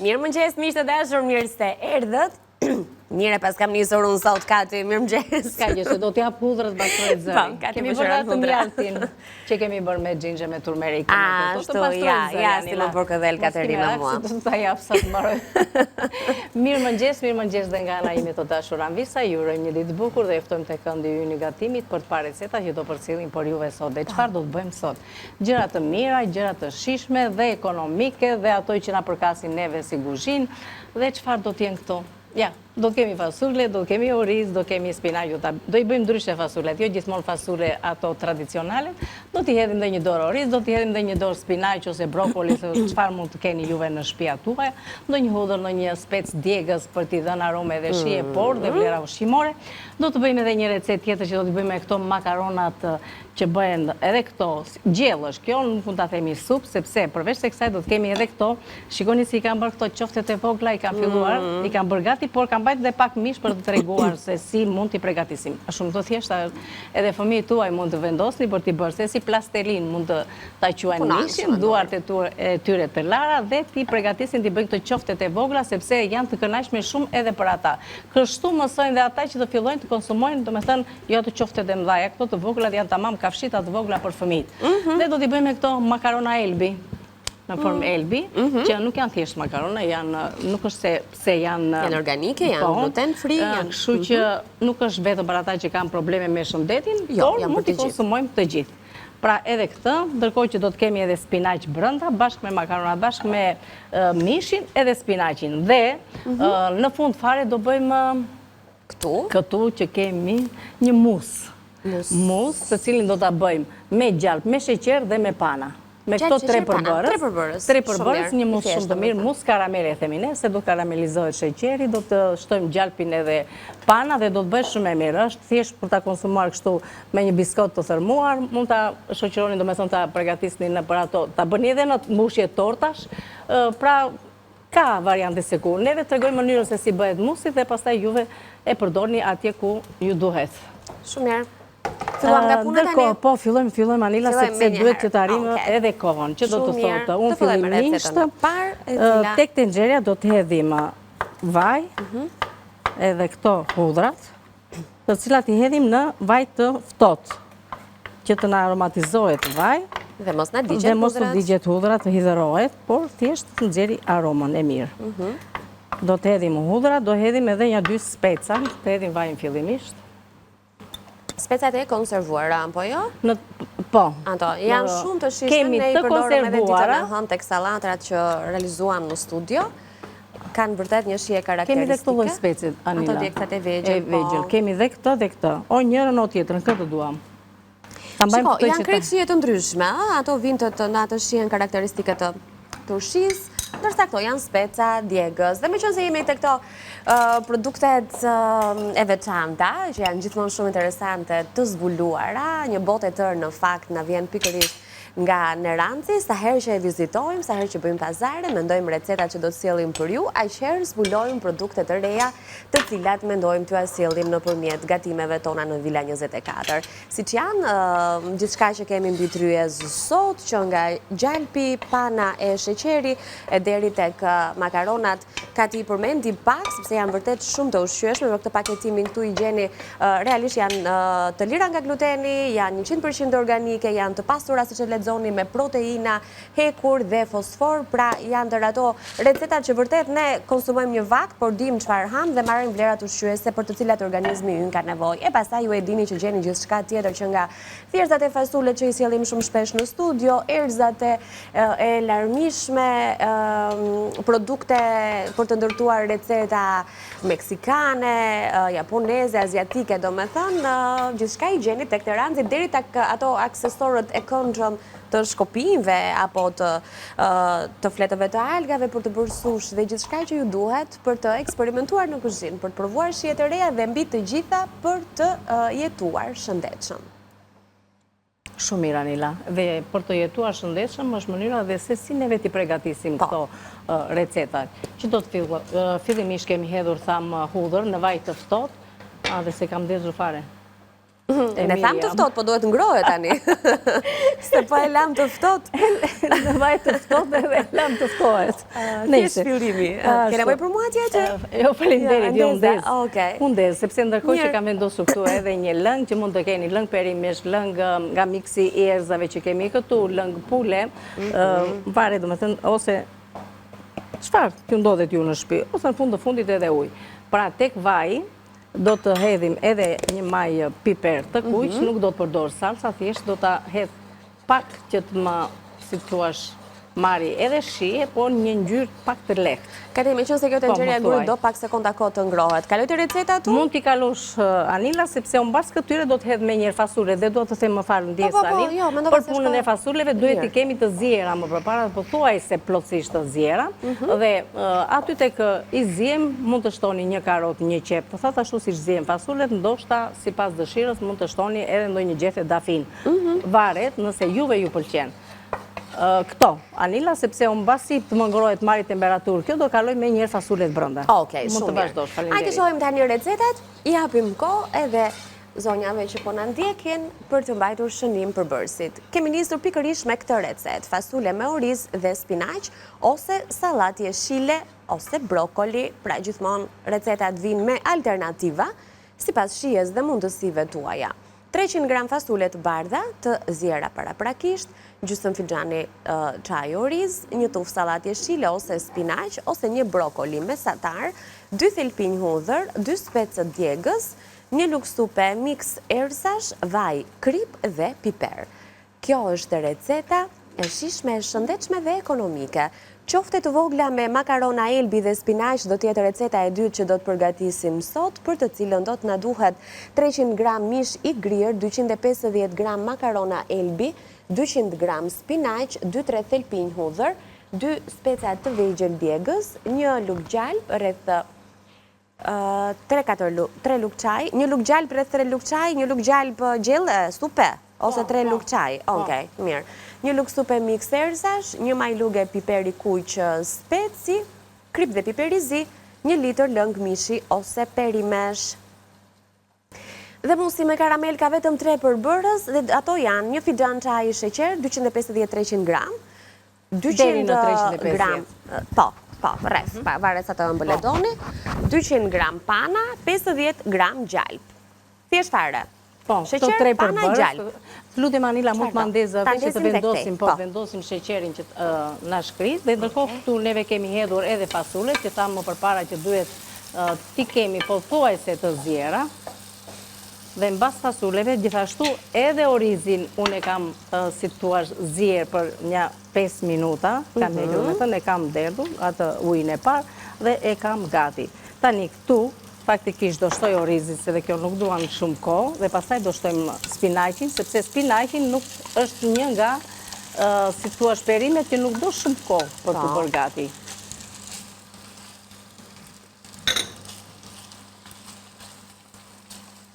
Mirëmëngjes, miq të dashur, mirë se erdhët. Mire, pas kam nisur unë sot kati, mirëmëngjes. Ka gjë se do t'jap hudrët bashkë me zëri. Kemi bërë atë mjaltin që kemi bërë me xhinxhe me turmerik. Ashtu, ja, si më për këdhel Katerina mua. Mos të jap sa të mbaroj. Mirëmëngjes dhe nga ana ime të dashur Anvisa, ju urojmë një ditë bukur dhe ftojmë tek këndi ynë i gatimit për të parë receta që do përcjellin për juve sot. Dhe çfarë do të bëjmë sot? Gjëra të mira, gjëra të shijshme dhe ekonomike dhe ato që na përkasin neve si kuzhinë. Dhe çfarë do të jenë këto? Ja, do të kemi fasule, do të kemi oriz, do të kemi spinaqë, do i bëjmë ndryshe fasulet, jo gjithmonë fasule ato tradicionale, do t'i hedhim dhe një dorë oriz, do t'i hedhim dhe një dorë spinaqë ose brokoli, çfarë mund të keni juve në shtëpia tuaj, do një hudhër në një spec djegës për t'i dhënë arome dhe shije por dhe vlera ushqimore. Do të bëjmë edhe një recetë tjetër që do t'i bëjmë me këto makaronat që bëhen edhe këto gjellësh. Kjo nuk mund ta themi supë, sepse përveç se kësaj do të kemi edhe këto. Shikoni si i kanë bërë këto qoftet e vogla, i kanë filluar, i kanë bërë gati, por kanë mbajtur dhe pak mish për të treguar se si mund t'i përgatisim. Është shumë të thjeshta, edhe fëmijët tuaj mund të vendosni për t'i bërë, se si plastelin mund të ta quajnë mishin, duart e tyre të lara dhe t'i përgatisin t'i bëjnë këto qoftet e vogla, sepse janë të kënaqshme shumë edhe për ata. Kështu mësojnë dhe ata që të fillojnë të konsumojnë, domethënë jo të qoftet e mëdha, këto të voglat janë tamam kafshita të vogla për fëmijët. Dhe do t'i bëjmë këto makarona elbi, në formë elbi, që nuk janë thjesht makarona, nuk është se janë... Janë organike, janë gluten free, janë... Kështu që nuk është vetëm për ata që kanë probleme me shëndetin, por mund t'i konsumojmë të gjithë. Pra edhe këtë, ndërkohë që do të kemi edhe spinaq brenda, bashkë me makarona, bashkë me mishin, edhe spinaqin. Dhe në fund fare do bëjmë këtu që kemi një musë. Musë, të cilin do t'a bëjmë me gjalp, me sheqer dhe me pana. Me këto tre përbërës, një musë shumë të mirë, musë karamele e themi ne, se do të karamelizohet sheqeri, do të shtojmë gjalpin edhe pana dhe do të bëjë shumë e mirë. Është thjesht për ta konsumuar kështu me një biskot të thërmuar, mund ta shoqëroni, domethënë ta përgatisni në për ato, ta bëni edhe në mbushje tortash, pra ka variante se ku. Neve tregojmë mënyrën se si bëhet musi dhe pastaj juve e përdorni atje ku ju duhet. Shumë mirë. Filluam nga puna tani? Po, fillojmë Anila, sepse duhet që të arrijmë edhe kohën. Që do të thotë, unë fillimisht tek tenxheria do të hedhim vaj, edhe këto hudrat, të cilat i hedhim në vaj të ftohtë, që të na aromatizohet vaj, dhe mos na digjet hudrat, të hidhërohet, por thjesht të nxjerrë aromën e mirë. Do të hedhim hudrat, do hedhim edhe një 2 speca, të hedhim vajin fillimisht. Specat e konservuara, po jo? Po. Ato, janë shumë të shishme, ne i përdorëm edhe ditën e hënë tek sallatrat që realizuam në studio. Kanë vërtet një shije karakteristike. Kemi dhe këto lloj specit, Anila. Ato djegësat e vegjël. Kemi dhe këtë dhe këtë. O njërën o tjetrën, këtë duam. Shiko, janë krejt shije të ndryshme, ato vinë në atë shijen karakteristike të ushqisë, ndërsa këto janë speca, djegës, dhe me qënë se jemi të këto produktet e veçanta, që janë gjithmonë shumë interesante, të zbuluara, një botë e tërë në fakt në vjen pikërisht nga Neranci, sa herë që e vizitojmë, sa herë që bëjmë pazare, mendojmë recetat që do të sjellim për ju, aq herë zbulojmë produkte të reja, të cilat mendojmë t'ju sjellim nëpërmjet gatimeve tona në Villa 24. Siç janë gjithçka që kemi mbi tryez sot, që nga gjalpi, pana e sheqeri, e deri tek makaronat, ka t'i përmendi pak, sepse janë vërtet shumë të ushqyeshme, me këtë paketimin këtu i gjeni, realisht janë të lira nga gluteni, janë 100% organike, janë të pastura siç e lexoni, me proteina, hekur dhe fosfor, pra janë ndër ato recetat që vërtet ne konsumojmë një vakt, por dim çfarë ham dhe marrim vlerat ushqyese për të cilat organizmi ynë ka nevojë. E pastaj ju e dini që gjeni gjithçka tjetër që nga thjerrzat e fasulet që i sjellim shumë shpesh në studio, erëzat e larmishme, produkte për të ndërtuar receta meksikane, japoneze, aziatike, domethënë, gjithçka i gjeni tek Neranci, deri tek ato aksesorët e këndshëm të shkopinjve apo të fletëve të algave për të bërë sush dhe gjithçka që ju duhet për të eksperimentuar në kuzhinë, për të provuar shije të reja dhe mbi të gjitha për të jetuar shëndetshëm. Shumë mirë, Anila. Dhe për të jetuar shëndetshëm është mënyra dhe se si neve t'i përgatisim këto recetat. Që do të fillimisht kemi hedhur hudhër në vaj të ftohtë, dhe se kam ndezur fare. Ne tham të ftohtë, po duhet ngrohet tani. Se po e lam të ftohtë. Në vaj të ftohtë dhe lam të ftohet. Thjesht fillimi. Ke nevojë për mua atje? Jo, faleminderit, jo Okej. Undes, sepse ndërkohë që kam vendosur këtu edhe një lëng që mund të keni lëng perimesh, lëng nga miksi i erëzave që kemi këtu, lëng pule, varet domethënë ose çfarë që ndodhet ju në shtëpi, ose në fund të fundit edhe ujë. Pra tek vaji do të hedhim edhe një maj piper të kuq, nuk do të përdor salsa, thjesht do ta hedh pak që të më, si thua, marri edhe shije, por një ngjyrë pak të lehtë. Ka të me qënë se kjo tenxheria e gurit do pak sekonda kohë të ngrohet. Kaloj të receta tu? Mund t'i kalosh Anila, sepse unë bas këtyre do të hedh me njërë fasule, dhe do të them më falë ndjesë Anil, për punën e fasuleve duhet t'i kemi të zjera më përpara, po thuaj se plotësisht të zjera, dhe aty tek i zjem mund të shtoni një karot, një qep, të thatë ashtu si zjem fasulet, ndoshta si pas dëshirës mund të shtoni edhe ndonjë gjethe dafin. Varet nëse juve ju pëlqen. Këto, Anila, sepse unë basi të më ngrohet marri temperaturë, kjo do kaloj me njërë fasulet brënda. Okej, shumë mirë. Ajde shohim tani recetat, i hapim kohë edhe zonjave që po në ndjekin për të mbajtur shënim për bërësit. Kemi nisur pikërisht me këtë recet, fasule me oriz dhe spinaq, ose salat jeshile, ose brokoli, pra gjithmonë recetat vinë me alternativa, si pas shijes dhe mundësive tuaja. 300 gram fasule të bardha të zjera paraprakisht, gjysmë filxhani çaj oriz, një tufë sallat jeshile ose spinaq, ose një brokoli mesatar, 2 thelpinj hudhër, 2 specë djegës, një lugë supe mix erëzash, vaj, krip dhe piper. Kjo është receta e shishme, e shëndetshme dhe ekonomike. Qofte të vogla me makarona elbi dhe spinaq do tjetë receta e dytë që do të përgatisim sot, për të cilën do të na duhet 300 gram mish i grirë, 250 gram makarona elbi, 200 gram spinaq, 2-3 thelpinj hudhër, 2 speca të vegjël djegës, një lugë gjalp rreth 3 lugë çaj, një lugë gjalp rreth 3 lugë çaj, një lugë gjalp gjellë supe ose 3 lugë çaj. Okej, mirë. Një lugë supe mix erëzash, një maj lugë piperi kuq speci, krip dhe piperi zi, 1 litër lëng mishi ose perimesh. Dhe musi me karamel ka vetëm 3 përbërës, dhe ato janë një filxhan çaj sheqer, 250-300 gram, 200 gram, po, rreth, varet sa të ëmbëlledoni, 200 gram pana, 50 gram gjalp. Thjesht fare. Sheqer, pana i gjalp. Lutem Anila, mund të mandezave që të vendosim, vendosim sheqerin që na shkrit, dhe ndërkohë këtu neve kemi hedhur edhe fasulet, që thamë më përpara që duhet ti kemi pothuajse të zjera, dhe mbas fasuleve, gjithashtu edhe orizin, unë e kam si thua zjerë për një 5 minuta, kam helur me thënë, e kam derdhur atë ujin e parë, dhe e kam gati. Tani këtu, faktikisht do shtoj orizin, se dhe kjo nuk duan shumë kohë, dhe pastaj do shtojmë spinaqin, sepse spinaqin nuk është një nga, si thua, perimet që nuk do shumë kohë për të bërë gati.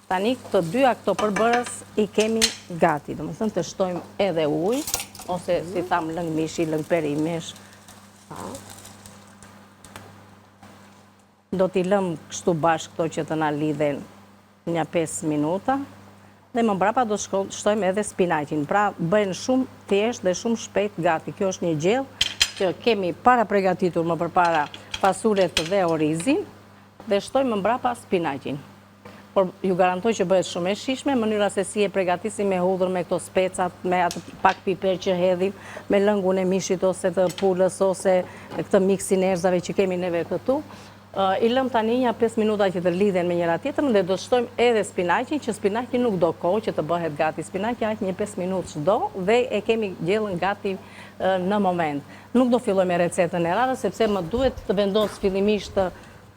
Tani këto dyja këto përbërës i kemi gati, do më thënë të shtojmë edhe ujë, ose si thamë lëng mishi, lëng perimesh. Do t'i lëm kështu bashkë këto që të na lidhen një 5 minuta, dhe më mbrapa do shtojmë edhe spinaqin. Pra bëjnë shumë thjesht dhe shumë shpejt gati. Kjo është një gjellë që kemi para pregatitur më përpara fasulet dhe orizin, dhe shtojmë më mbrapa spinaqin. Por ju garantoj që bëhet shumë e shishme, mënyra se si e pregatisim me hudhër, me këto specat, me atë pak piper që hedhim, me lëngun e mishit ose të pulës, ose këtë miksin e erëzave që kemi neve këtu. I lëm tani një 5 minuta që të lidhen me njëra tjetërën, dhe do të shtojmë edhe spinaqin, që spinaqin nuk do kohë që të bëhet gati. Spinaqin aqë një 5 minutë çdo, dhe e kemi gjellën gati në moment. Nuk do filloj me recetën e radhës, sepse më duhet të vendos fillimisht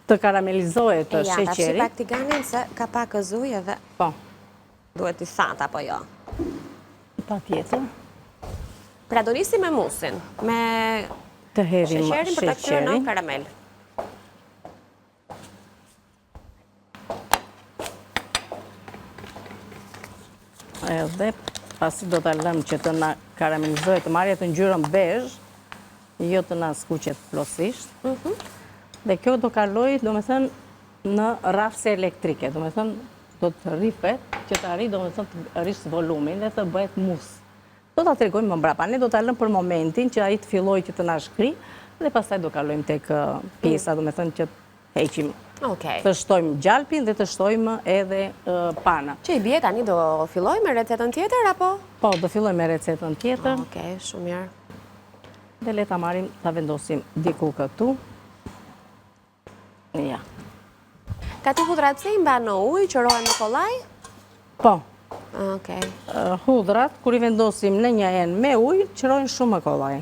të karamelizohet sheqeri. Ja, ta fshi pak t'i ganin se ka pak ujë dhe duhet t'i thatë, apo jo? Pa tjetër. Pra do nisi me musin, me sheqerin për ta kthyer në karamel. Edhe pasi do t'a lëmë që të na karamelizohet, të marrë të ngjyrën bezh, jo të na skuqet plotësisht. Dhe kjo do kaloj, do me thënë, në rafse elektrike, do me thënë, do të rrifet, që të arri do me thënë të rrisë volumin dhe të bëhet mus. Do të tregojmë më mbrapa, ne do të lëmë për momentin që ai të filloj që të na shkri dhe pastaj do kalojmë tek pjesa, do me thënë që heqim. Të shtojmë gjalpin dhe të shtojmë edhe pana. Që i bie tani do filloj me recetën tjetër, apo? Po, do filloj me recetën tjetër. Shumë mirë. Dhe le ta marrim, ta vendosim diku këtu. Ja. Ka ti hudrat pse i mban në ujë, qërohen në kollaj? Po. Hudrat, kur i vendosim në një enë me ujë, qërohen shumë më kollaj.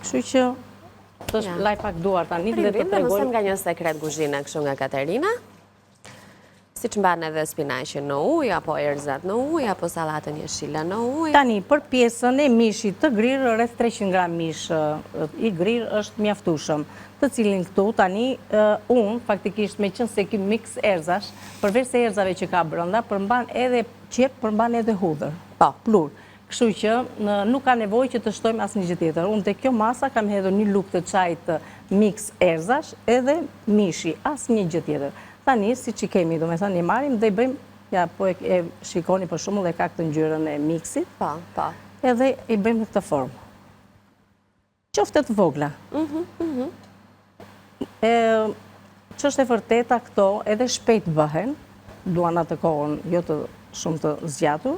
Kështu që të laj pak duar tani dhe të tregoj. Mësëm nga një sekret kuzhine kështu nga Katerina. Si që mban edhe spinaqin në ujë, apo erëzat në ujë, apo salatën jeshile në ujë. Tani, për pjesën e mishit të grirë, rreth 300 gram mish i grirë është mjaftueshëm, të cilin këtu tani unë faktikisht me qenë se ky mix erëzash, përveç se erëzave që ka brenda, përmban edhe qep, përmban edhe hudhër. Po, plur. Kështu që nuk ka nevojë që të shtojmë asnjë gjë tjetër. Unë te kjo masa kam hedhur një lugë të çajit mix erëzash edhe mishi, asnjë gjë tjetër. Tani, si që kemi, do me thënë, i marim dhe i bëjmë, ja, po e shikoni për shembull e ka këtë ngjyrën e mixit, po. Edhe i bëjmë në këtë formë. Qofte të vogla. Që është e vërteta këto, edhe shpejt bëhen, duan atë kohën, jo të shumë të zgjatur,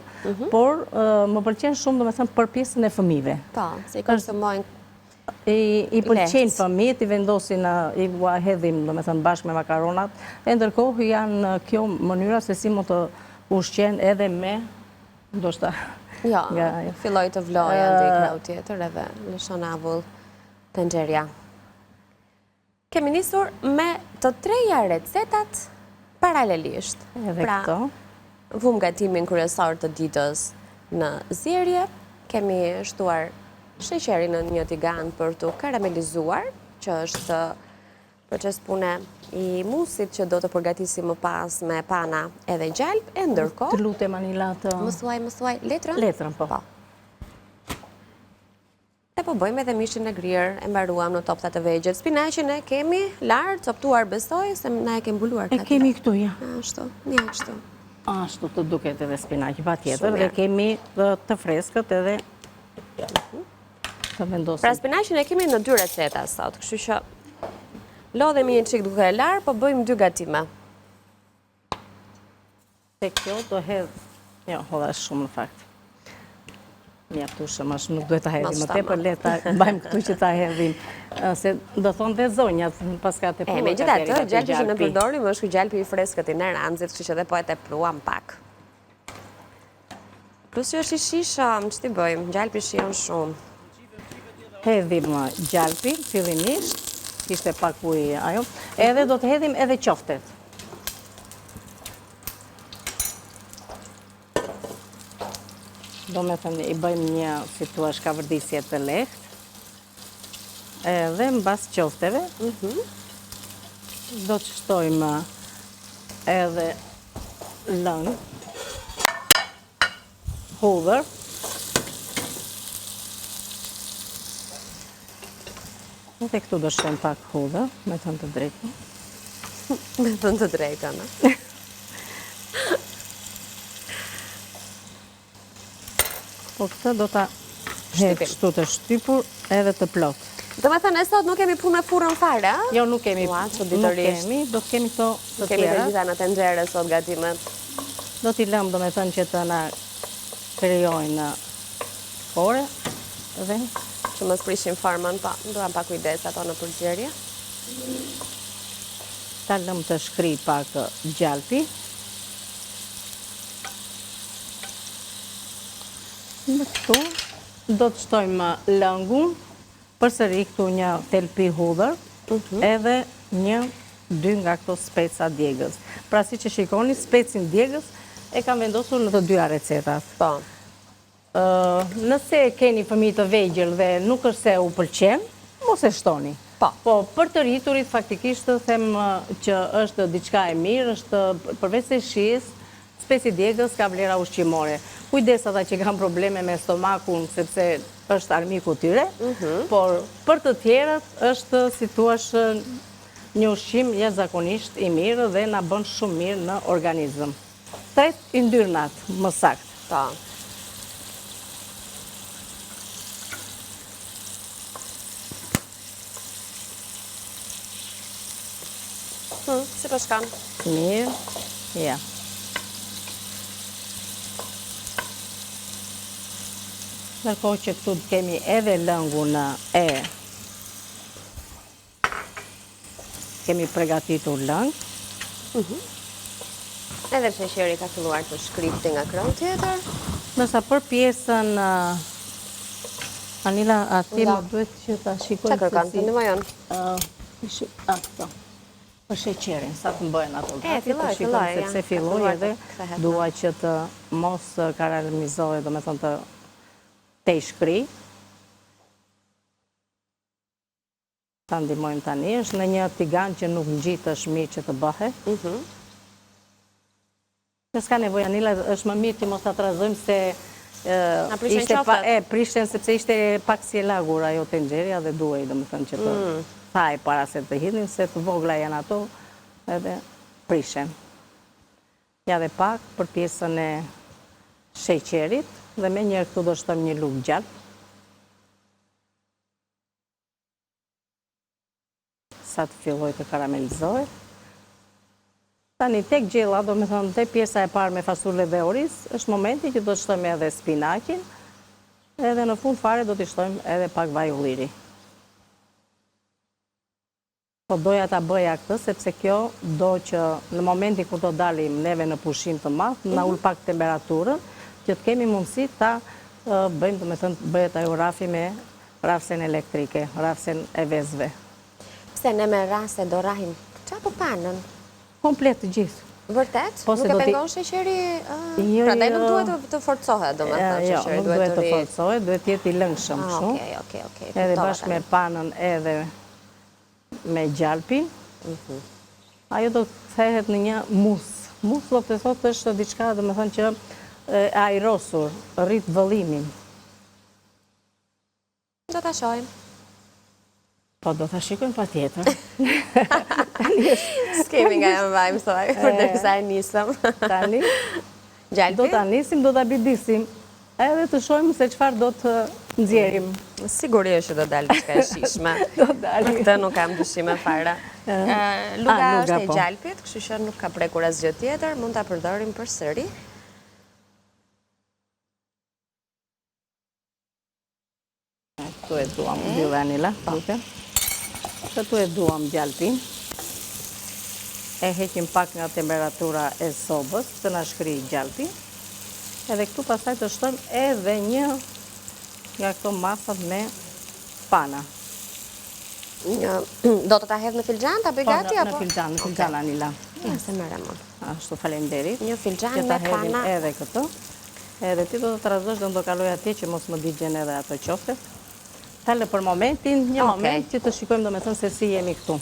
por më pëlqen shumë, do me thënë, për pjesën e fëmijëve. Po, si konsumojnë. I pëlqen fëmijët, i vendosin, i hedhim, do me thënë, bashkë me makaronat, e ndërkohë janë kjo mënyra se si më të ushqen edhe me, ndoshta... Jo, filloj të vlojë ndi krau tjetër edhe lëshon avull të nxerja. Kemi nisur me të treja recetat paralelisht. Edhe këto. Vum gatimin kryesor të ditës në zjerje, kemi shtuar sheqerin në një tigan për të karamelizuar, që është proces pune i musit që do të përgatisim më pas me pana edhe gjalp, e ndërkohë... Të lutem Anila të... Mësuaj, letrën? Letrën, po. E po bëjmë edhe mishin e grirë, e mbaruam në topta të vegjët. Spinaqin e kemi lartë, coptuar besoj, se na e kemi mbuluar. E kemi këtu, ja. Ashtu. Ashtu të duket edhe spinaqi, pa tjetër, dhe kemi të freskët edhe... Pra spinaqin e kemi në 2 receta sot, kështu që lodhemi një qik duke e larë, po bëjmë 2 gatime. Se kjo do hedhë, jo, hodha shumë në fakt. Mjaftueshëm është, nuk duhet ta hedhim më tepër, le ta mbajmë këtu që ta hedhim. Se do thonë dhe zonjat, paska te pruar. Megjithatë, gjalpi që ne përdorim është ky gjalpi i freskët i Neranzit, kështu që edhe po e tepruam pak. Plus që është i shishëm, ç'ti bëjmë? Gjalpi shijon shumë. Hedhim gjalpi, fillimisht, kishte pak ujë ajo, edhe do të hedhim edhe qoftet. Do me thënë, i bëjmë një, si thua, shkavërdisje të lehtë, edhe mbas qofteve, do të shtojmë edhe lëng, hudhër, edhe këtu do shtojmë pak hudhër, me thënë të drejtën. Me thënë të drejtën, a? Po këtë do ta hedhë kështu të shtypur edhe të plot. Do me thënë, e sot nuk kemi punë me furrën fare, a? Jo, nuk kemi, do të kemi këto të tjera. Kemi të gjitha në tenxhere sot gatimet. Do t'i lëmë, do me thënë, që të na krijojnë fore dhe... Që mos prishim formën, pa, duam pak kujdes ato në përzgjerje. Ta lëmë të shkri pak gjalpi. Në këtu do të shtojmë lëngun, përsëri këtu një telpi hudhër, edhe 1-2 nga këto speca djegës. Pra si që shikoni, specin djegës e kam vendosur në të 2 recetat. Po. Nëse keni fëmijë të vegjël dhe nuk është se u pëlqen, mos e shtoni. Po, për të rriturit faktikisht them që është diçka e mirë, është përveç se shijes, speci djegës ka vlera ushqimore. Kujdes ata që kanë probleme me stomakun, sepse është armiku tyre, por për të tjerët është, si thuash, një ushqim jashtëzakonisht i mirë dhe na bën shumë mirë në organizëm. tret i ndyrnat, më sakt. Po. Si po shkan? Mirë, ja. Nërkohë që këtu kemi edhe lëngun kemi pregatitur lëng. Edhe sheqeri ka filluar të shkripti nga krau tjetër. Nësa për pjesën, Anila, ati më duhet që ta shikojnë Qa kërkan, të ndihmojon? Ato. Për sheqerin, sa të mbëjnë ato gati, filloj, sepse filloj edhe dua që të mos karamelizohet, do me thënë të te shkri. Ta ndihmojmë tani, është në një tigan që nuk ngjitë është mirë që të bëhe. Që s'ka nevojë, Anila, është më mirë që mos ta trazojmë se prishten sepse ishte pak si e lagur ajo tenxheria dhe duhej, do me thënë që të thaj para se të hidhin, se të vogla janë ato edhe prishen. Ja dhe pak për pjesën e sheqerit dhe me njerë këtu do shtëm një lugë gjatë. Sa të filloj të karamelizohet. Tani tek gjella, do me thënë, te pjesa e parë me fasulle dhe oriz, është momenti që do të shtojmë edhe spinakin, edhe në fund fare do të shtojmë edhe pak vaj ulliri. Po doja ta bëja këtë, sepse kjo do që në momentin kur do dalim neve në pushim të madh, na ul pak temperaturën, që të kemi mundësi ta bëjmë, do me thënë, bëhet ajo rafi me rafsen elektrike, rafsen e vezve. Pse ne me rase do rahim qa po panën? Komplet të gjithë. Vërtet? Nuk e pengon sheqeri? Prandaj nuk duhet të forcohet, do me thënë, Jo, sheqeri nuk duhet të forcohet, duhet jetë i lëngshëm shumë. Okej. Edhe bashkë me panën edhe me gjalpin. Ajo do të thehet në një mus. Mus do të thotë është diçka, do me thënë që ajrosur, rrit vëllimin. Do të shojmë. Po, do të shikojmë pa tjetër. S'kemi nga e më vajmë, soj, për dhe kësa e nisëm. Tani, Gjalpi? do të nisim, do të abidisim, edhe të shojmë se qëfar do të nxjerrim. Sigurisht që do dalë që e shishme. Këtë nuk kam dyshime fare. Luga është e gjalpit, kështu që nuk ka prekur asgjë tjetër, mund të përdorim për sëri. Këtu e duam dy Anila, këtu e duam gjalpin. E heqim pak nga temperatura e sobës, të na shkri gjalpin. Edhe këtu pasaj të shtojmë edhe një nga këto masat me pana. Do të ta hedh në filxhan, ta bëj gati? Në filxhan, Anila. Ja, se mërë mund. Ashtu, falenderit. Një filxhan me pana. Që ta hedhim pana. edhe këtu. Edhe ti do të trazosh dhe do kaloj atje që mos më digjen edhe ato qofte. Talë për momentin, një moment që të shikojmë do me thënë se si jemi këtu.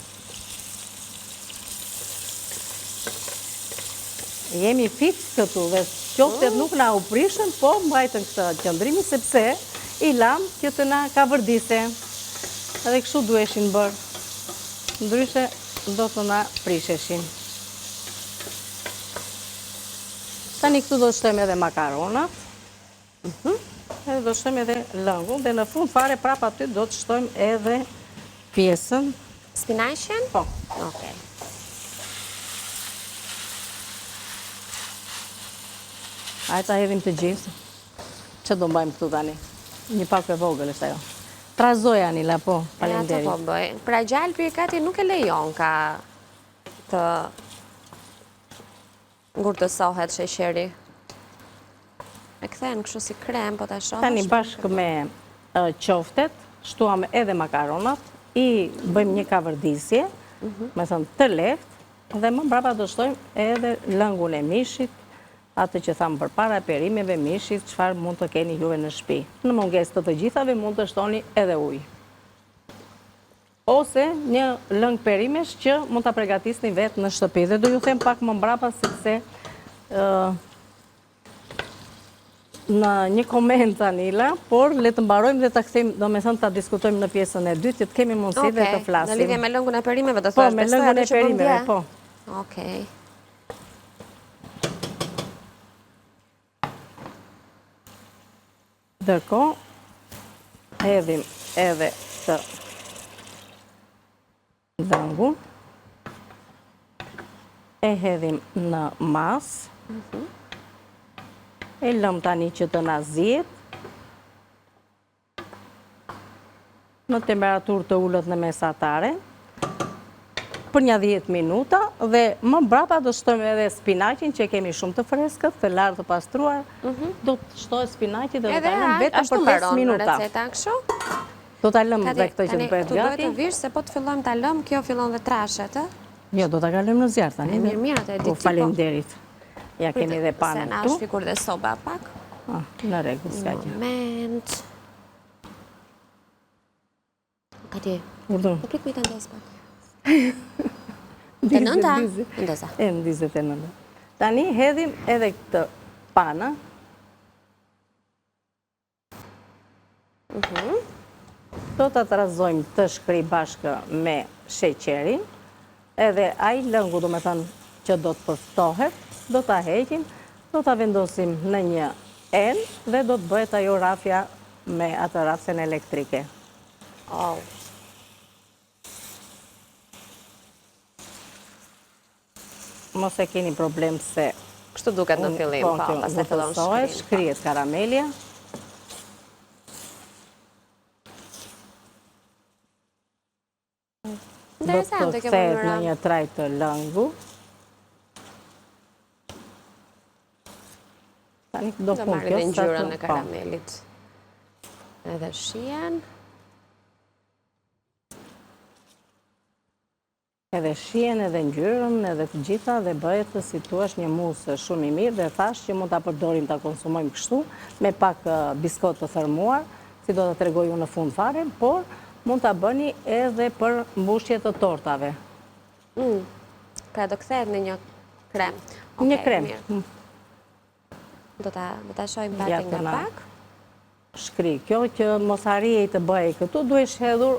Jemi fix këtu dhe qoftet nuk na u prishën, po mbajtën këtë qëndrimi sepse i lam që të na ka vërdise. Edhe kështu duheshin bërë. Ndryshe do të na prisheshin. Tani këtu do të shtojmë edhe makaronat. Edhe do të shtojmë edhe lëngun dhe në fund fare prap aty do të shtojmë edhe pjesën. Spinaqen? Po. Okej. Ajta hedhim të gjithë. Që do mbajmë këtu tani? Një pak e vogël është ajo. Trazoj Anila, po, falenderit. Ja, të po bëj. Pra gjalpi kati nuk e lejon ka të ngurtësohet sheqeri. E këthejnë kështu si krem, po të shohë. Tani bashkë me qoftet, shtuam edhe makaronat, i bëjmë një kavërdisje, me thënë të lehtë, dhe më mbrapa do shtojmë edhe lëngun e mishit, atë që thamë për para perimeve, mishit, qëfar mund të keni juve në shtëpi. Në mungesë të të gjithave mund të shtoni edhe ujë. Ose një lëng perimesh që mund të pregatisni vetë në shtëpi. Dhe do ju them pak më mbrapa sepse në një koment, Anila, por le të mbarojmë dhe të kthejmë, do me thënë të diskutojmë në pjesën e dytë, që të kemi mundësi dhe të flasim. Në lidhje me lëngun e perimeve, do të Po, thashtë me lëngun e perimeve, po. Okej. Ndërkohë, hedhim edhe të dhëngun, e hedhim në mas, e lëm tani që të na zihet, në temperaturë të ullët në mesatare, për një 10 minuta, dhe më mbrapa do shtojmë edhe spinaqin që kemi shumë të freskët, të lartë të pastruar, do të shtojë spinaqin dhe do të lëmë vetëm për 5 minuta. Do të lëmë dhe këtë që të bëhet gati. gati. Të vishë se po të fillojmë të lëmë, kjo fillon dhe trashet, Jo, do të kalojmë në zjarë tani. Mirë, atë e di ti, po. Faleminderit. Ja kemi dhe panën Se na këtu. është fikur dhe soba pak. Në rregull, s'ka gjë. Moment. Kati, Urdhër. po prik me të ndes pak. Të nënda? Ndesa. E në 29. Tani hedhim edhe këtë panë. Do të trazojmë të shkri bashkë me sheqerin, edhe ai lëngu, do me thënë që do të përftohet, do të heqim, do të vendosim në një enë dhe do të bëhet ajo rafja me atë rafsen elektrike. Mos e keni problem se Kështu duket në fillim, po, pas të fillon shkrim. Shkrihet karamelja. Do të kthehet në një traj të lëngu. Tani do Do pun marrë kjo dhe sa ngjyrën e të karamelit. Edhe shien. Edhe shien, edhe ngjyrën, edhe të gjitha, dhe bëhet si thua një musë shumë i mirë, dhe thash që mund ta përdorim ta konsumojmë kështu, me pak biskot të thërmuar, si do ta tregoj unë në fund fare, por mund ta bëni edhe për mbushje të tortave. Pra do kthehet në një krem. Një krem. Do ta shojmë batin nga pak. Shkri, kjo që mos harrijej të bëhej këtu, duhet hedhur,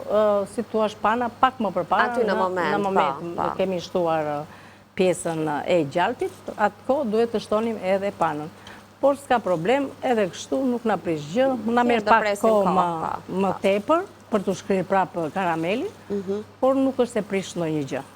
si thua, pana pak më përpara. Aty në moment, po. Kemi shtuar pjesën e gjalpit, atë kohë duhet të shtonim edhe panën. Por s'ka problem, edhe kështu nuk na prish gjë, na merr pak kohë më tepër për të shkrirë prapë karamelin, por nuk është se prish ndonjë gjë.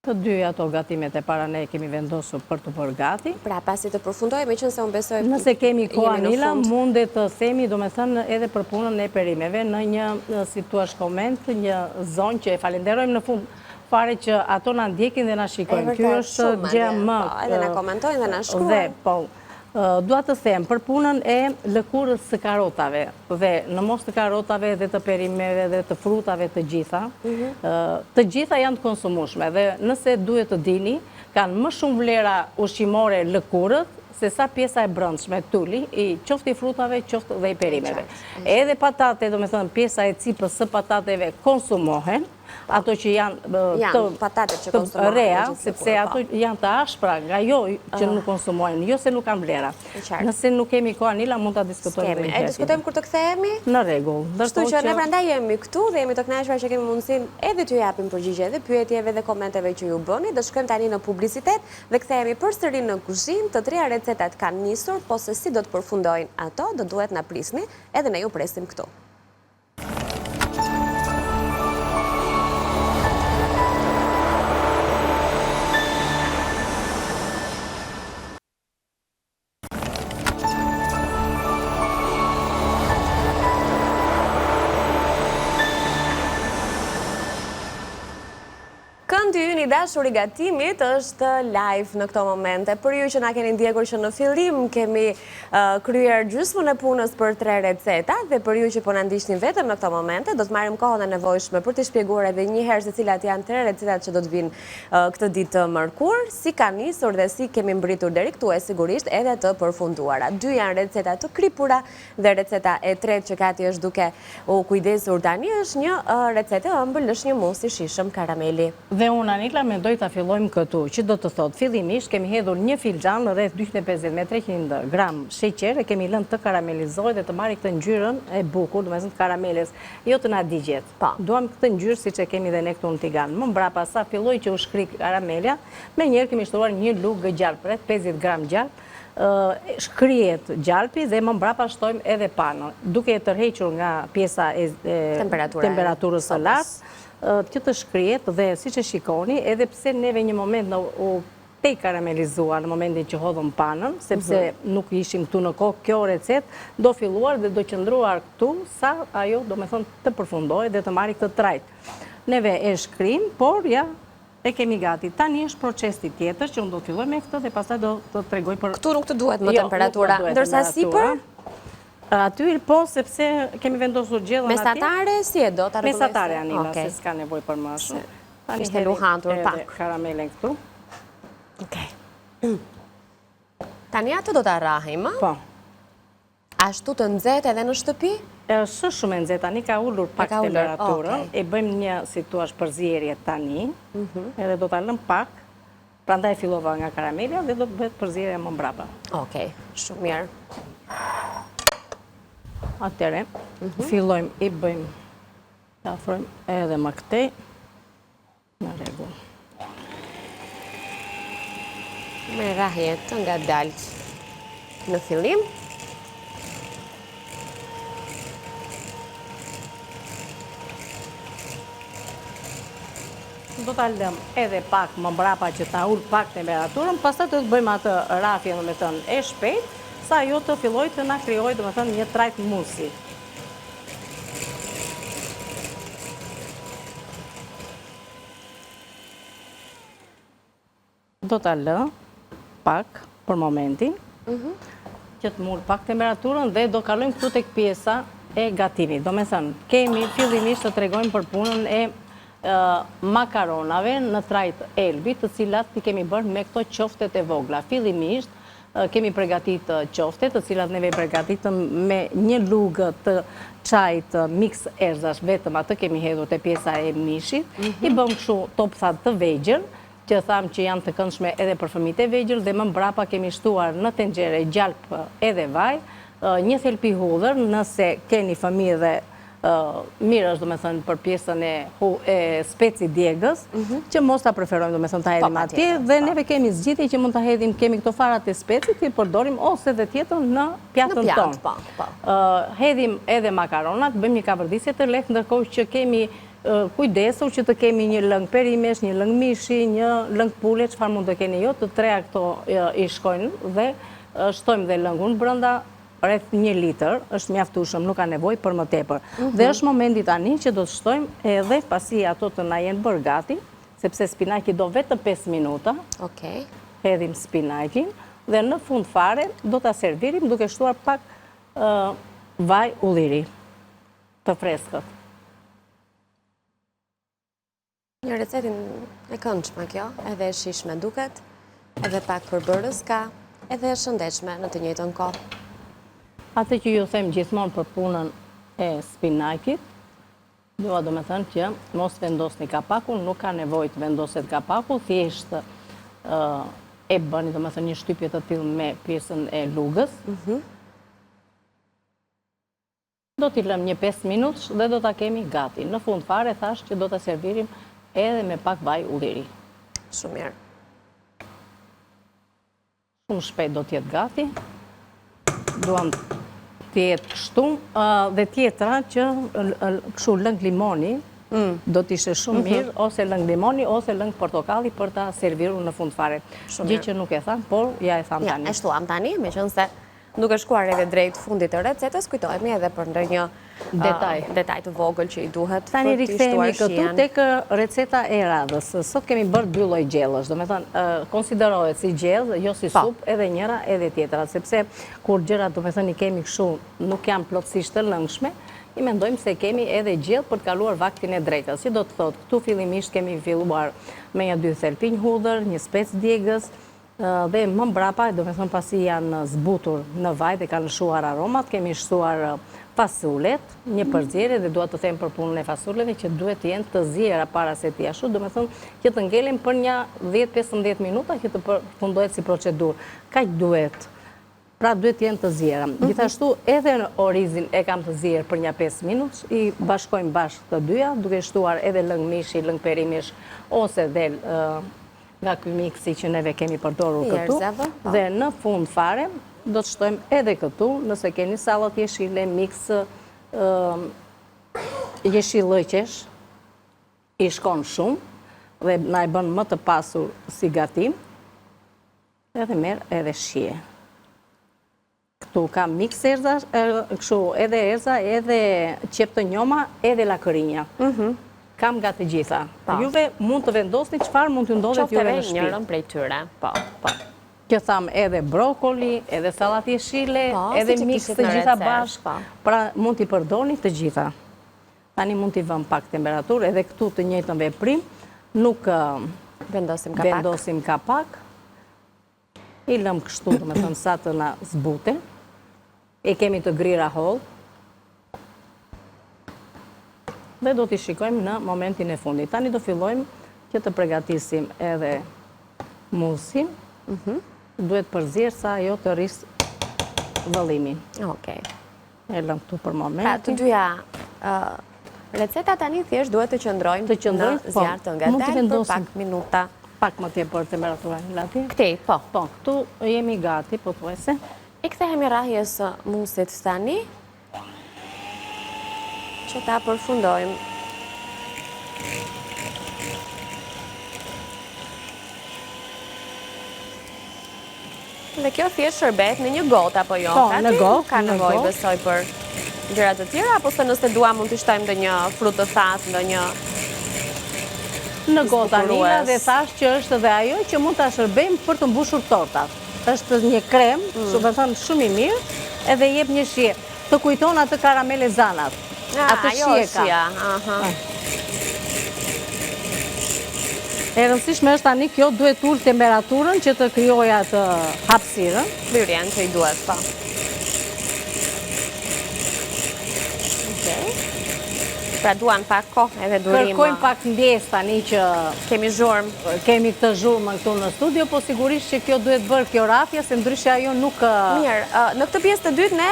Të dy ato gatimet e para ne kemi vendosur për të bërë gati. Pra, pasi të përfundoj, me qënë se unë besoj... Nëse kemi kohë Anila, mundet të themi, do me thënë, edhe për punën e perimeve, në një, si thua koment, një zonë që e falenderojmë në fund, fare që ato na ndjekin dhe na shikojnë. Kjo është gjë më... Edhe na komentojnë dhe na shkruajnë. Dua të them për punën e lëkurës së karotave dhe në mos të karotave dhe të perimeve dhe të frutave të gjitha janë të konsumueshme dhe nëse duhet të dini, kanë më shumë vlera ushqimore lëkurët se sa pjesa e brendshme tulli, qoftë i frutave, qoftë dhe i perimeve. Edhe patate, do me thënë, pjesa e cipës së patateve konsumohen, ato që janë të rea, sepse ato janë të ashpra nga jo që nuk konsumojnë, jo se nuk kanë vlera. Nëse nuk kemi kohë Anila, mund ta diskutojmë. E diskutojmë kur të kthehemi? Në rregull. Kështu që ne prandaj jemi këtu dhe jemi të kënaqur që kemi mundësinë edhe t'ju japim përgjigje edhe pyetjeve dhe komenteve që ju bëni. Do shkojmë tani në publicitet dhe kthehemi përsëri në kuzhinë. Të treja recetat kanë nisur, po se si do të përfundojnë ato, do duhet na prisni, edhe ne ju presim këtu. Këndi ynë i dashur i gatimit është live në këto momente. Për ju që na keni ndjekur që në fillim kemi kryer gjysmën e punës për 3 receta dhe për ju që po na ndiqni vetëm në këto momente, do të marrim kohën e nevojshme për të shpjeguar edhe një herë se cilat janë 3 recetat që do të vinë këtë ditë të mërkur, si ka nisur dhe si kemi mbritur deri këtu e sigurisht edhe të përfunduara. 2 janë receta të kripura dhe receta e tretë që Kati është duke u kujdesur tani është një recetë e ëmbël, është një mus i shishëm karameli. Dhe unë, Anila, mendoj ta fillojmë këtu, që do të thotë, fillimisht kemi hedhur një filxhan rreth 250 me 300 gram sheqer, e kemi lënë të karamelizohet dhe të marrë këtë ngjyrën e bukur, do me thënë karameles, jo të na digjet. Duam këtë ngjyrë siç e kemi dhe ne këtu në tigan. Më mbrapa sa filloi që u shkri karamelja, me njerë kemi shtruar një lugë gjalp, rreth 50 gram gjalp, shkrihet gjalpi dhe më mbrapa shtojmë edhe panën. Duke e tërhequr nga pjesa e temperaturës së lartë, që të shkrihet dhe si që shikoni, edhe pse neve një moment u te karamelizuar në momentin që hodhëm panën, sepse nuk ishim këtu në kokë, kjo recet do filluar dhe do qëndruar këtu sa ajo do me thonë të përfundoj dhe të marri këtë trajt. Neve e shkrim, por ja e kemi gati. Tani është procesi tjetër që unë do të filloj me këtë dhe pastaj do të tregoj për... Këtu nuk të duhet më temperatura, ndërsa sipër? Aty po, sepse kemi vendosur gjellën aty. Mesatare, si e do të rregullojse? Mesatare, Anila, se s'ka nevoj për më shumë. Ishte luhantur pak. Karamelen këtu. Tani atë do të arrahim, Po. Ashtu të nxehtë edhe në shtëpi? Është shumë e nxehtë, tani ka ullur pak temperaturën, e bëjmë një si thua përzierje tani, edhe do ta lëm pak, prandaj fillova nga karamelja dhe do të bëhet përzierja më mbrapa. Okej, shumë mirë. Atëre, fillojmë i bëjmë, ta afrojmë edhe më këtej, në rregull. Me rrahjet nga dalë në fillim. Do ta lëm edhe pak më mbrapa që ta ul pak temperaturën, pastaj do të bëjmë atë rrafje, domethënë e shpejt, sa ajo të fillojë të na krijojë domethënë një trajt musi. Do ta lë pak për momentin, që të mul pak temperaturën dhe do kalojmë këtu tek pjesa e gatimit. Domethënë, kemi fillimisht të tregojmë për punën e makaronave në trajt elbi, të cilat i kemi bërë me këto qoftet e vogla. Fillimisht kemi përgatit qoftet, të cilat neve përgatitëm me një lugë të çajit mix erzash, vetëm atë kemi hedhur te pjesa e mishit, i bëm kështu topthat të vegjël, që thamë që janë të këndshme edhe për fëmijët e vegjël, dhe më mbrapa kemi shtuar në tenxhere gjalp edhe vaj, një thelpi hudhër, nëse keni fëmijë dhe mirë është, do me thënë, për pjesën e speci djegës, që mos ta preferojmë, do me thënë, ta hedhim atje, dhe neve kemi zgjidhje që mund ta hedhim, kemi këto farat e specit, i përdorim ose dhe tjetër në pjatën tonë. Hedhim edhe makaronat, bëjmë një kavërdisje të lehtë, ndërkohë që kemi kujdesur që të kemi një lëng perimesh, një lëng mishi, një lëng pule, çfarë mund të keni jo, të treja këto i shkojnë dhe shtojmë dhe lëngun brenda, rreth 1 litër, është mjaftueshëm, nuk ka nevojë për më tepër. Dhe është momenti tani që do të shtojmë edhe pasi ato të na jenë bërë gati, sepse spinaqi do vetëm 5 minuta. Okej. Hedhim spinaqin dhe në fund fare do ta servirim duke shtuar pak vaj ulliri të freskët. Një recetin e këndshme kjo, edhe e shishme duket, edhe pak përbërës ka, edhe e shëndetshme në të njëjtën kohë. Atë që ju them gjithmonë për punën e spinaqit, do me thënë që mos vendosni kapakun, nuk ka nevojë të vendoset kapaku, thjesht e bëni, do me thënë, një shtypje të tillë me pjesën e lugës. Do t'i lëm një 5 minutësh dhe do ta kemi gati. Në fund fare thash që do ta servirim edhe me pak vaj ulliri. Shumë mirë. Shumë shpejt do t'jetë gati. Duam të jetë kështu, dhe tjetra që kështu lëng limoni do t'ishe shumë mirë, ose lëng limoni, ose lëng portokalli për ta serviru në fund fare. Gjë që nuk e tham, por ja e tham tani. Ja, e shtuam tani, me qënë se nuk e shkuar edhe drejt fundit të recetës, kujtojmë edhe për ndonjë detaj të vogël që i duhet tani për t'i shtuar këtu shijen. tek receta e radhës. Sot kemi bërë 2 lloj gjellësh, do me thënë, konsiderohet si gjellë, jo si supë, edhe njëra edhe tjetra, sepse kur gjërat, do me thënë, i kemi kështu, nuk janë plotësisht të lëngshme, i mendojmë se kemi edhe gjellë për të kaluar vaktin e drejtës. Si do të thotë, këtu fillimisht kemi filluar me një 2 thelpinj hudhër, një spec djegës, dhe më mbrapa, do me thënë, pasi janë zbutur në vaj dhe kanë lëshuar aromat, kemi shtuar fasulet, një përzierje, dhe duhet të them për punën e fasuleve që duhet të jenë të ziera para se t'i ashtu, do me thënë që të ngelim për një 10-15 minuta që të përfundohet si procedurë. Kaq duhet. Pra duhet të jenë të ziera. Gjithashtu edhe orizin e kam të zier për një 5 minutë, i bashkojmë bashkë të dyja, duke shtuar edhe lëng mishi, lëng perimish, ose dhe nga ky miksi që neve kemi përdorur këtu. Dhe në fund fare, do të shtojmë edhe këtu, nëse keni sallat jeshile, miks jeshillëqesh, i shkon shumë dhe na e bën më të pasur si gatim, edhe merr edhe shije. Këtu kam miks erza, kështu edhe erza, edhe qep të njoma, edhe lakërinja. Kam nga të gjitha. Juve mund të vendosni çfarë mund të ndodhet juve në shtëpi. Njërën prej tyre. Po. Kjo tham edhe brokoli, edhe sallat jeshile, edhe miks të gjitha bashkë. Pra mund t'i përdorni të gjitha. Tani mund t'i vëm pak temperaturë, edhe këtu të njëjtën veprim, nuk vendosim kapak. I lëm kështu, do të thënë sa të na zbute. E kemi të grira holl. Dhe do t'i shikojmë në momentin e fundit. Tani do fillojmë që të përgatisim edhe musin. Duhet përzirë sa ajo të rrisë vëllimin. Okej. E lëm këtu për momentin. Pra, të dyja receta tani thjesht duhet të qëndrojnë në zjarr të ngadalë për pak minuta. Pak më tepër temperatura në lati. Këtej, po. Po, këtu jemi gati, po thuajse. I kthehemi rrahjes musit tani. Që ta përfundojmë. Dhe kjo thjesht shërbet në një gotë, apo jo? Po, në gotë. Ka nevojë besoj për gjëra të tjera, apo se nëse dua mund të shtojmë ndonjë frut të thatë, ndonjë në gotë Anila, dhe thash që është dhe ajo që mund ta shërbejmë për të mbushur tortat. Është një krem, shumë i mirë, edhe jep një shije. Të kujton atë karamele zanat. Atë shije ka. E rëndësishme është tani kjo duhet ullë temperaturën që të krijojë atë hapësirën. Hyrjen që i duhet, po. Pra duan pak kohë edhe durim. Kërkojmë pak ndjes tani që kemi zhurmë. Kemi këtë zhurmë këtu në studio, po sigurisht që kjo duhet bërë kjo rafja, se ndryshe ajo nuk... Mirë, në këtë pjesë të dytë ne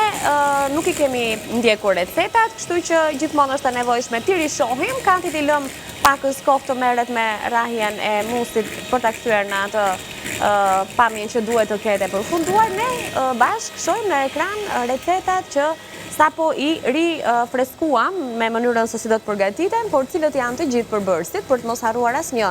nuk i kemi ndjekur recetat, kështu që gjithmonë është e nevojshme të rishohim, kanti t'i lëm pakës kohë të merret me rrahjen e musit për ta kthyer në atë pamjen që duhet të ketë përfunduar. Ne bashkë shohim në ekran recetat që sapo i rifreskuam me mënyrën se si do të përgatiten, por cilët janë të gjithë përbërësit, për të mos harruar asnjë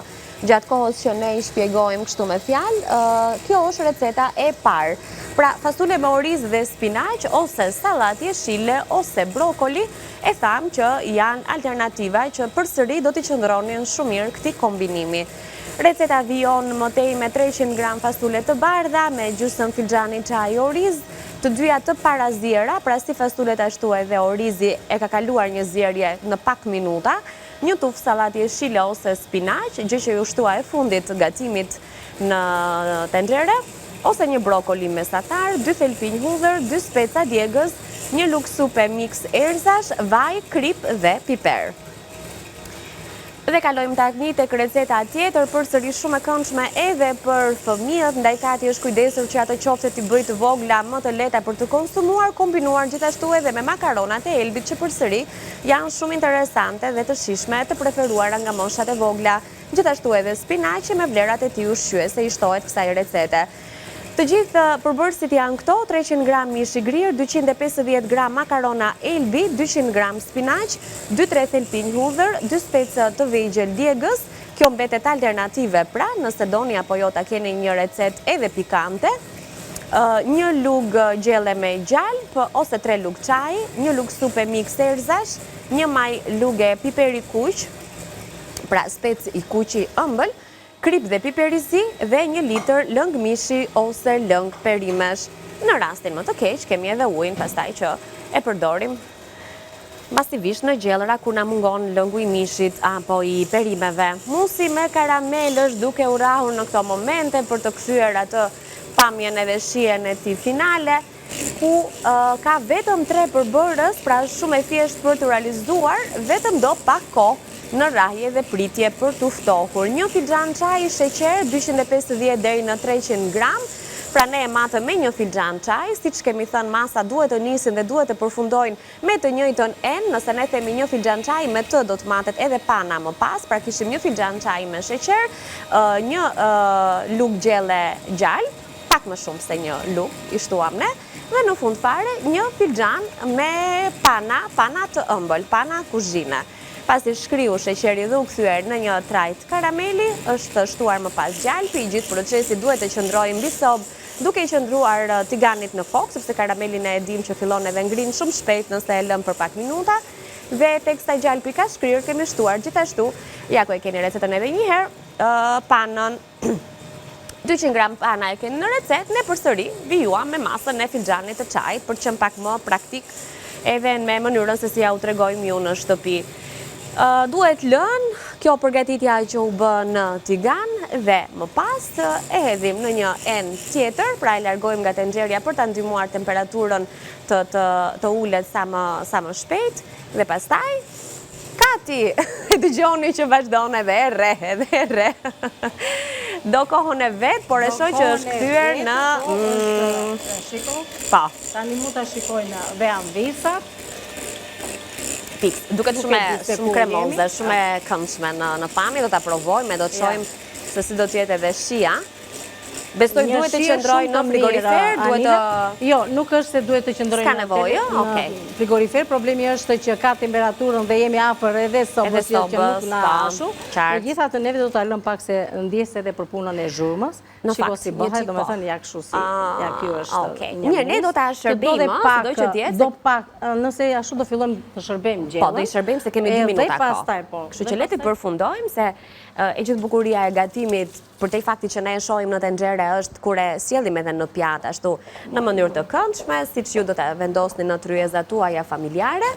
gjatë kohës që ne i shpjegojmë kështu me fjalë. Kjo është receta e parë. Pra, fasule me oriz dhe spinaq, ose sallat jeshile, ose brokoli, e tham që janë alternativa që përsëri do t'i qëndronin shumë mirë këtij kombinimi. Receta vijon më tej me 300 gram fasule të bardha, me gjysmë filxhani çaj oriz, të dyja të paraziera, pra si fasulet ashtu edhe orizi e ka kaluar një zjerje në pak minuta, një tufë sallat jeshile ose spinaq, gjë që ju shtua e fundit të gatimit në tenxhere, ose një brokoli mesatar, 2 thelpinj hudhër, 2 speca djegës, një lugë supe mix erzash, vaj, krip dhe piper. Dhe kalojmë tani tek receta tjetër, përsëri shumë e këndshme edhe për fëmijët, ndaj kati është kujdesur që ato qofte t'i bëj të vogla më të lehta për të konsumuar, kombinuar gjithashtu edhe me makaronat e Elbit që përsëri janë shumë interesante dhe të shijshme, të preferuara nga moshat e vogla, gjithashtu edhe spinaqi me vlerat e tij ushqyese i shtohet kësaj recete. Të gjithë përbërësit janë këto: 300 gram mish i grirë, 250 gram makarona Elbi, 200 gram spinaq, 2-3 thelpinj hudhër, 2 specë të vegjël djegës. Kjo mbetet alternative, pra nëse doni apo jo ta keni një recet edhe pikante. Një lugë gjelle me gjalp ose 3 lugë çaji, një lugë supe mix erzash, një maj lugë piperi kuq, pra specë i kuqi ëmbël, krip dhe piperizi dhe 1 litër lëng mishi ose lëng perimesh. Në rastin më të keq, kemi edhe ujin pastaj që e përdorim masivisht në gjellëra kur na mungon lëngu i mishit apo i perimeve. Musi me karamel është duke u rrahur në këto momente për të kthyer atë pamjen edhe shijen e tij finale, ku ka vetëm 3 përbërës, pra shumë e thjeshtë për të realizuar, vetëm do pak kohë në rrahje dhe pritje për të ftohur. 1 filxhan çaji sheqer, 250 deri në 300 gram, Pra ne e matëm me një filxhan çaj, siç kemi thënë, masa duhet të nisin dhe duhet të përfundojnë me të njëjtën enë. Nëse ne themi një filxhan çaj, me të do të matet edhe pana më pas, pra kishim një filxhan çaj me sheqer, një lugë gjelle gjallë, pak më shumë se një lugë, i shtuam ne, dhe në fund fare një filxhan me pana të ëmbël, pana kuzhine. Pasi shkriu sheqeri dhe u kthyer në një trajt karameli, është shtuar më pas gjalpi, i gjithë procesi duhet të qëndrojë mbi sobë, duke i qëndruar tiganit në kokë, sepse karamelin e dim që fillon edhe ngrin shumë shpejt nëse e lëm për pak minuta. Dhe tek sa gjalpi ka shkrirë, kemi shtuar gjithashtu, ja ku e keni recetën edhe një herë, panën 200 gram pana e keni në recet, ne përsëri vijuam me masën e filxhanit të çajit për që pak më praktik edhe me mënyrën se si ja u tregojmë ju në shtëpi. Duhet lënë kjo përgatitja që u bë në tigan dhe më pas e hedhim në një enë tjetër, pra e largojmë nga tenxherja për ta ndihmuar temperaturën të ulet sa më shpejt dhe pastaj gati. E dëgjoni që vazhdon edhe e rre. Do kohën e vet, por e shoh që është kthyer në shiko. Po. Tani mund ta shikojnë dhe anvisat. Duket shumë kremoze, shumë e këndshme në pamje, do ta provojmë, do të shohim se si do të jetë edhe shija. Besoj duhet të qëndrojë në frigorifer, duhet të... Jo, nuk është se duhet të qëndrojë në frigorifer, problemi është që ka temperaturën dhe jemi afër edhe sobës që nuk na ashu. Megjithatë neve do ta lëm pak se ndjes edhe për punën e zhurmës. Shiko si bëhet, domethënë ja kështu si, ja ky është. Mirë, ne do ta shërbejmë, sido që të jetë. Do pak, nëse ashtu do fillojmë të shërbejmë gjellën. Po, do i shërbejmë se kemi 2 minuta kohë. Kështu që le të përfundojmë se e gjithë bukuria e gatimit për te fakti që ne e shohim në tenxhere është kur e sjellim edhe në pjatë ashtu në mënyrë të këndshme, siç ju do ta vendosni në tryezat tuaja familjare.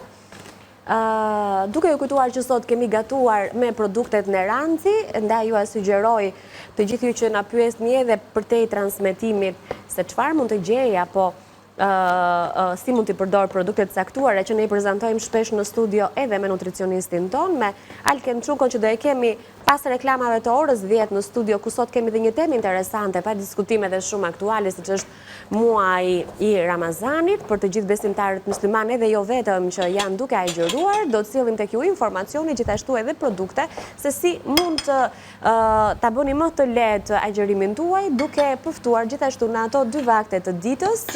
Duke ju kujtuar që sot kemi gatuar me produktet Neranci, ndaj ju sugjeroj të gjithë ju që na pyesni edhe për te transmetimit se çfarë mund të gjej apo si mund të përdor produktet saktuara që ne i prezantojmë shpesh në studio edhe me nutricionistin ton, me Alken Çukon që do e kemi pas reklamave të orës 10 në studio, ku sot kemi dhe një temë interesante, pa diskutime dhe shumë aktuale, siç është muaji i Ramazanit, për të gjithë besimtarët musliman edhe jo vetëm që janë duke agjëruar, do të sillim tek ju informacioni, gjithashtu edhe produkte, se si mund të ta bëni më të lehtë agjërimin tuaj, duke përftuar gjithashtu në ato 2 vakte të ditës,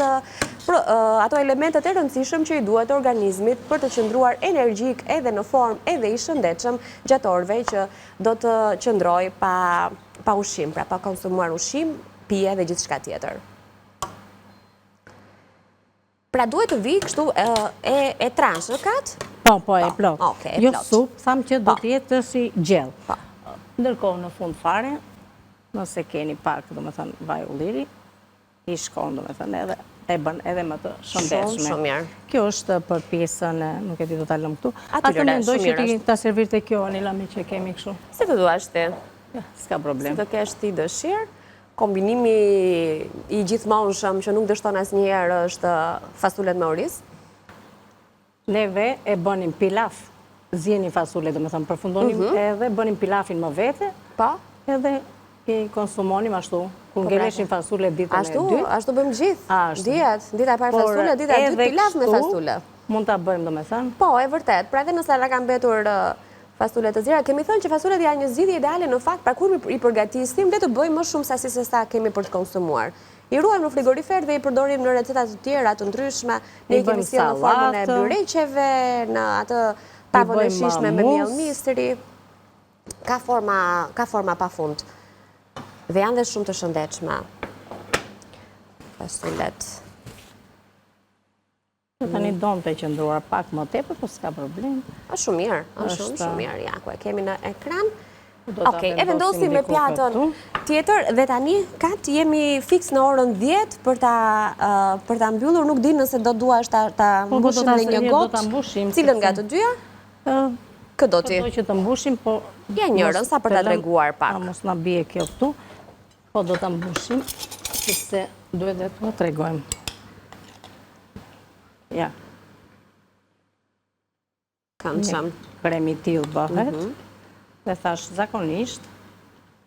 ato elementet e rëndësishëm që i duhet organizmit për të qëndruar energjik edhe në formë edhe i shëndetshëm gjatë orëve që do të qëndroj pa ushqim, pra pa konsumuar ushqim, pije dhe gjithçka tjetër. Pra duhet të vi kështu e transhëkat? Po, e plot. Jo supë, thamë që do të jetë si gjellë. Ndërkohë në fund fare, nëse keni pak, domethënë vaj ulliri, i shkon domethënë edhe e bën edhe më të shëndetshme. Shumë mirë. Kjo është për pjesën, nuk e di do ta lëm këtu. Atë mendoj që ti ta servirte kjo Anila me që kemi kështu. Si të duash ti? S'ka problem. Si të kesh ti dëshirë. Kombinimi i gjithmonshëm që nuk dështon asnjëherë është fasulet me oriz. Neve e bënim pilaf, zjenin fasulet, domethënë përfundonim edhe bënim pilafin më vete. Po. Edhe i konsumonim ashtu, ku ngeleshin fasule ditën e 2. Ashtu bëjmë gjithë. Dita e parë fasule, dita e 2 pilaf me fasule. Mund ta bëjmë domethënë. Po, e vërtet. Pra edhe nëse na kanë mbetur fasule të tjera, kemi thënë që fasulet janë një zgjidhje ideale në fakt, pra kur i përgatisim, le të bëjmë më shumë sasi se sa kemi për të konsumuar. I ruajmë në frigorifer dhe i përdorim në receta të tjera të ndryshme, ne i kemi sjellë në formën e byreqeve, në atë tavën e shishme me miell misteri. Ka forma pafund. Dhe janë dhe shumë të shëndetshme. Fasulet. Tani don të qëndruar pak më tepër, po s'ka problem. Është shumë mirë, është shumë mirë. Ja, ku e kemi në ekran. Okej, e vendosim me pjatën tjetër dhe tani jemi fiks në orën 10 për ta mbyllur, nuk di nëse do duash ta mbushim në një gotë. Cilën nga të dyja? Këdo ti? Do që të mbushim, po... Ja njërën, sa për ta treguar pak. Mos na bie kjo këtu, po do ta mbushim, sepse duhet dhe të tregojmë. Ja. Këndshëm. Kremi tillë bëhet, dhe thash zakonisht,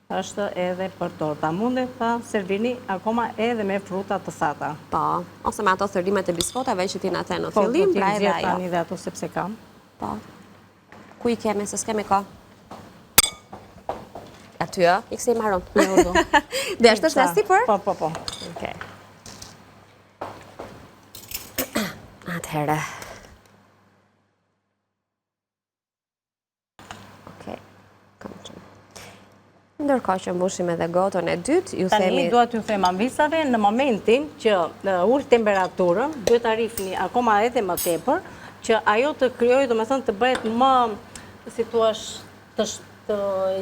është edhe për torta. Mundet ta servini akoma edhe me fruta të sata. Po, ose me ato thërimet e biskotave që ti na the në fillim, pra edhe ajo. Tani dhe ato sepse kam. Po. Ku i kemi, se s'kemi ka? Aty, i kësi i maron. Dhe është është nesti për? Po. Okej. Atëherë. Okej. Ndërkohë që mbushim edhe gotën e dytë, ju themi... Tani duhet ju them anvisave, në momentin që ul temperaturën, duhet ta rrifni akoma edhe më tepër, që ajo të krijojë, domethënë të bëhet më, si thua, të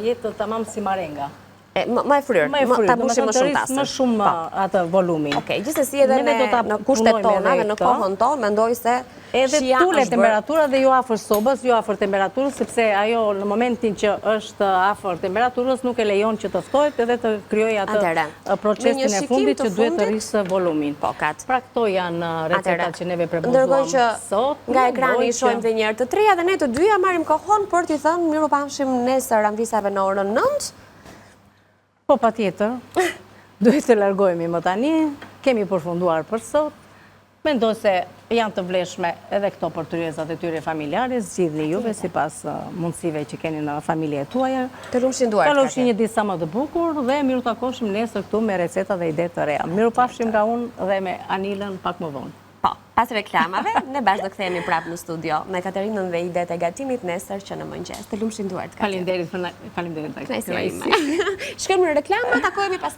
jetë tamam si marenga. Më e fryrë, ta mbushim më shumë tasë. Më shumë atë volumin. Okej, gjithsesi edhe në kushtet tona dhe në kohën tonë, mendoj se edhe tule temperatura dhe jo afër sobës, jo afër temperaturës, sepse ajo në momentin që është afër temperaturës nuk e lejon që të ftohet edhe të krijojë atë procesin e fundit që duhet të rrisë volumin. Pra këto janë recetat që neve propozuam sot. Nga ekrani i shohim dhe njerë të treja dhe ne të dyja marrim kohën për t'i thënë mirupafshim nesër anvisave në orën 9. Po, pa tjetër, duhet të largohemi më tani, kemi përfunduar për sot, mendoj se janë të vleshme edhe këto portryezat e tyre familjare, zgjidhni juve si pas mundësive që keni në familje tuaja. Të lumshin duart. Të lumshin një disa më të bukur dhe miru takoshim nesër këtu me receta dhe ide të reja. Miru pafshim nga unë dhe me Anilën pak më vonë. Po, pas reklamave, ne bashkë do kthehemi prapë në studio me Katerinën dhe idetë e gatimit nesër që në mëngjes. Të lumshin duart. Faleminderit. Shkojmë në reklama, takohemi pas.